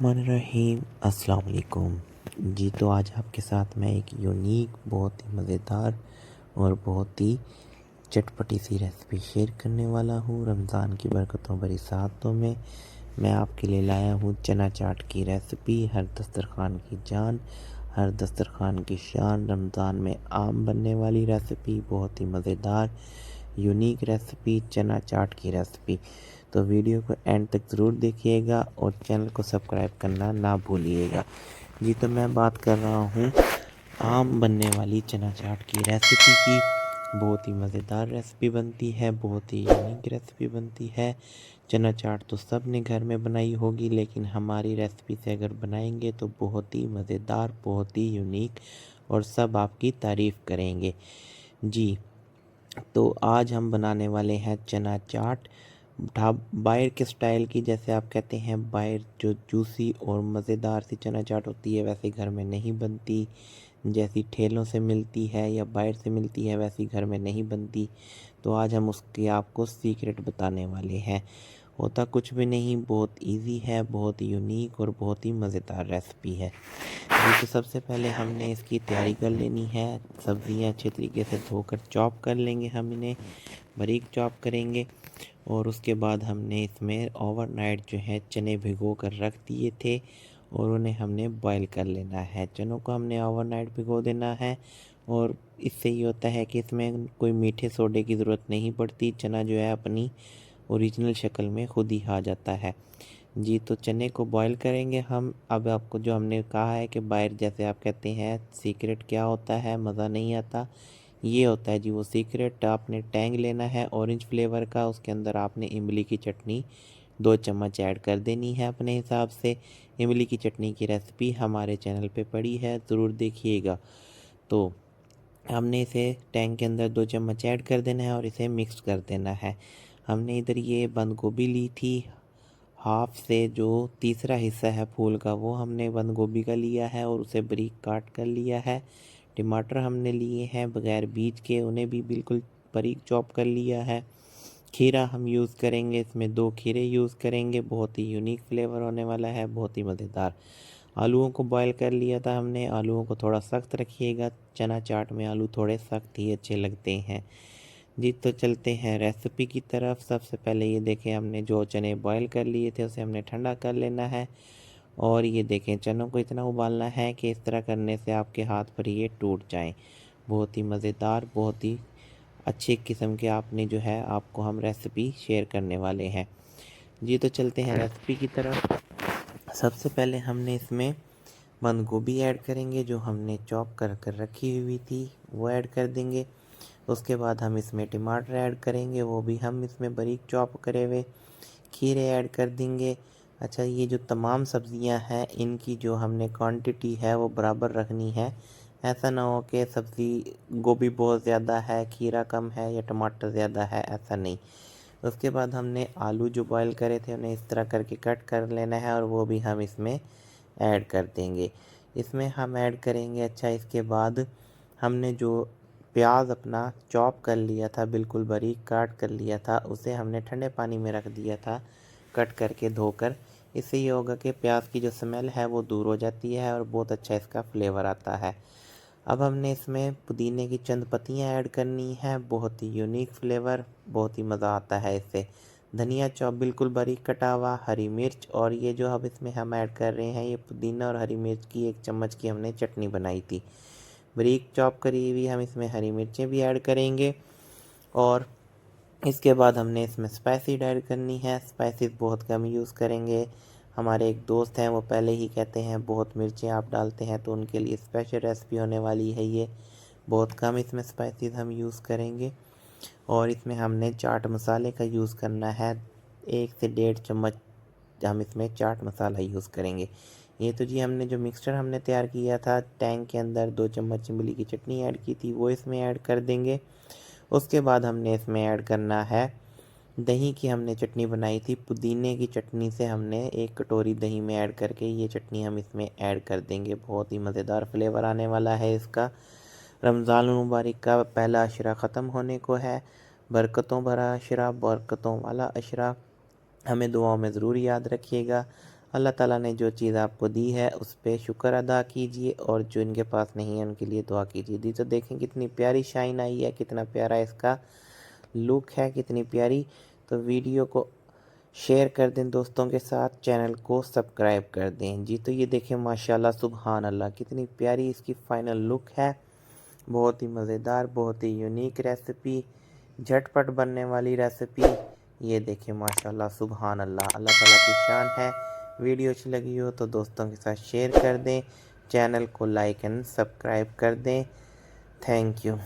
बिस्मिल्लाहिर्रहमानिर्रहीम अस्सलाम वालेकुम। जी तो आज आपके साथ मैं एक यूनिक बहुत ही मज़ेदार और बहुत ही चटपटी सी रेसिपी शेयर करने वाला हूँ। रमज़ान की बरकतों भरी सातों में मैं आपके लिए लाया हूँ चना चाट की रेसिपी। हर दस्तरखान की जान, हर दस्तरखान की शान। रमज़ान में आम बनने वाली रेसिपी, बहुत ही मज़ेदार यूनिक रेसिपी, चना चाट की रेसिपी। तो वीडियो को एंड तक ज़रूर देखिएगा और चैनल को सब्सक्राइब करना ना भूलिएगा। जी तो मैं बात कर रहा हूँ आम बनने वाली चना चाट की रेसिपी की। बहुत ही मज़ेदार रेसिपी बनती है, बहुत ही यूनिक रेसिपी बनती है। चना चाट तो सब ने घर में बनाई होगी, लेकिन हमारी रेसिपी से अगर बनाएंगे तो बहुत ही मज़ेदार, बहुत ही यूनिक और सब आपकी तारीफ़ करेंगे। जी तो आज हम बनाने वाले हैं चना चाट बाहर के स्टाइल की। जैसे आप कहते हैं बाहर जो जूसी और मज़ेदार सी चना चाट होती है, वैसे घर में नहीं बनती। जैसी ठेलों से मिलती है या बाहर से मिलती है, वैसी घर में नहीं बनती। तो आज हम उसकी आपको सीक्रेट बताने वाले हैं। होता कुछ भी नहीं, बहुत इजी है, बहुत यूनिक और बहुत ही मज़ेदार रेसिपी है। जी तो सबसे पहले हमने इसकी तैयारी कर लेनी है। सब्ज़ियाँ अच्छे तरीके से धोकर चॉप कर लेंगे, हम इन्हें बारीक चॉप करेंगे। और उसके बाद हमने इसमें ओवरनाइट जो है चने भिगो कर रख दिए थे और उन्हें हमने बॉईल कर लेना है। चनों को हमने ओवरनाइट भिगो देना है और इससे ये होता है कि इसमें कोई मीठे सोडे की ज़रूरत नहीं पड़ती। चना जो है अपनी ओरिजिनल शक्ल में खुद ही आ जाता है। जी तो चने को बॉईल करेंगे हम। अब आपको जो हमने कहा है कि बाहर जैसे आप कहते हैं सीक्रेट क्या होता है, मज़ा नहीं आता, ये होता है जी वो सीक्रेट। आपने टैंग लेना है ऑरेंज फ्लेवर का, उसके अंदर आपने इमली की चटनी 2 चम्मच ऐड कर देनी है अपने हिसाब से। इमली की चटनी की रेसिपी हमारे चैनल पे पड़ी है, ज़रूर देखिएगा। तो हमने इसे टैंक के अंदर 2 चम्मच ऐड कर देना है और इसे मिक्स कर देना है। हमने इधर ये बंद गोभी ली थी, हाफ से जो तीसरा हिस्सा है फूल का वो हमने बंद गोभी का लिया है और उसे बारीक काट कर लिया है। टमाटर हमने लिए हैं बगैर बीज के, उन्हें भी बिल्कुल बारीक चॉप कर लिया है। खीरा हम यूज़ करेंगे, इसमें 2 खीरे यूज़ करेंगे, बहुत ही यूनिक फ्लेवर होने वाला है, बहुत ही मज़ेदार। आलूओं को बॉईल कर लिया था हमने। आलूओं को थोड़ा सख्त रखिएगा, चना चाट में आलू थोड़े सख्त ही अच्छे लगते हैं। जी तो चलते हैं रेसिपी की तरफ। सबसे पहले ये देखें हमने जो चने बॉईल कर लिए थे उसे हमने ठंडा कर लेना है। और ये देखें चनों को इतना उबालना है कि इस तरह करने से आपके हाथ पर ये टूट जाएं। बहुत ही मज़ेदार, बहुत ही अच्छी किस्म के आपने जो है आपको हम रेसिपी शेयर करने वाले हैं। जी तो चलते हैं रेसिपी की तरफ। सबसे पहले हमने इसमें बंद गोभी ऐड करेंगे, जो हमने चॉप कर कर रखी हुई थी वो ऐड कर देंगे। उसके बाद हम इसमें टमाटर ऐड करेंगे, वो भी हम इसमें बारीक चॉप करे हुए। खीरे ऐड कर देंगे। अच्छा, ये जो तमाम सब्ज़ियां हैं इनकी जो हमने क्वांटिटी है वो बराबर रखनी है। ऐसा ना हो कि सब्ज़ी गोभी बहुत ज़्यादा है, खीरा कम है या टमाटर ज़्यादा है, ऐसा नहीं। उसके बाद हमने आलू जो बॉईल करे थे उन्हें इस तरह करके कट कर लेना है और वो भी हम इसमें ऐड कर देंगे। इसमें हम ऐड करेंगे, अच्छा इसके बाद हमने जो प्याज अपना चॉप कर लिया था, बिल्कुल बारीक काट कर लिया था, उसे हमने ठंडे पानी में रख दिया था कट करके धोकर। इससे ये होगा कि प्याज की जो स्मेल है वो दूर हो जाती है और बहुत अच्छा इसका फ्लेवर आता है। अब हमने इसमें पुदीने की चंद पत्तियाँ ऐड करनी है, बहुत ही यूनिक फ्लेवर, बहुत ही मज़ा आता है इससे। धनिया चॉप बिल्कुल बारीक कटा हुआ, हरी मिर्च, और ये जो अब इसमें हम ऐड कर रहे हैं ये पुदीना और हरी मिर्च की 1 चम्मच की हमने चटनी बनाई थी, बारीक चॉप करी हुई। हम इसमें हरी मिर्चें भी ऐड करेंगे और इसके बाद हमने इसमें स्पाइसेस ऐड करनी है। स्पाइसेस बहुत कम यूज़ करेंगे। हमारे एक दोस्त हैं वो पहले ही कहते हैं बहुत मिर्चें आप डालते हैं, तो उनके लिए स्पेशल रेसिपी होने वाली है ये। बहुत कम इसमें स्पाइसेस हम यूज़ करेंगे और इसमें हमने चाट मसाले का यूज़ करना है। 1 से 1.5 चम्मच हम इसमें चाट मसाला यूज़ करेंगे। ये तो जी हमने जो मिक्सचर हमने तैयार किया था टैंक के अंदर 2 चम्मच इमली की चटनी ऐड की थी वो इसमें ऐड कर देंगे। उसके बाद हमने इसमें ऐड करना है दही की हमने चटनी बनाई थी, पुदीने की चटनी से हमने 1 कटोरी दही में ऐड करके ये चटनी हम इसमें ऐड कर देंगे। बहुत ही मज़ेदार फ्लेवर आने वाला है इसका। रमज़ान मुबारक का पहला अशरा ख़त्म होने को है। बरकतों भरा अशरा, बरकतों वाला अशरा, हमें दुआओं में ज़रूर याद रखिएगा। अल्लाह ताला ने जो चीज़ आपको दी है उस पे शुक्र अदा कीजिए और जो इनके पास नहीं है उनके लिए दुआ कीजिए। दी तो देखें कितनी प्यारी शाइन आई है, कितना प्यारा इसका लुक है, कितनी प्यारी। तो वीडियो को शेयर कर दें दोस्तों के साथ, चैनल को सब्सक्राइब कर दें जी। तो ये देखें माशाल्लाह सुभान अल्लाह कितनी प्यारी इसकी फाइनल लुक है। बहुत ही मज़ेदार, बहुत ही यूनिक रेसिपी, झटपट बनने वाली रेसिपी। ये देखें माशाल्लाह सुभान अल्लाह, अल्लाह ताला की शान है। वीडियो अच्छी लगी हो तो दोस्तों के साथ शेयर कर दें, चैनल को लाइक एंड सब्सक्राइब कर दें। Thank you.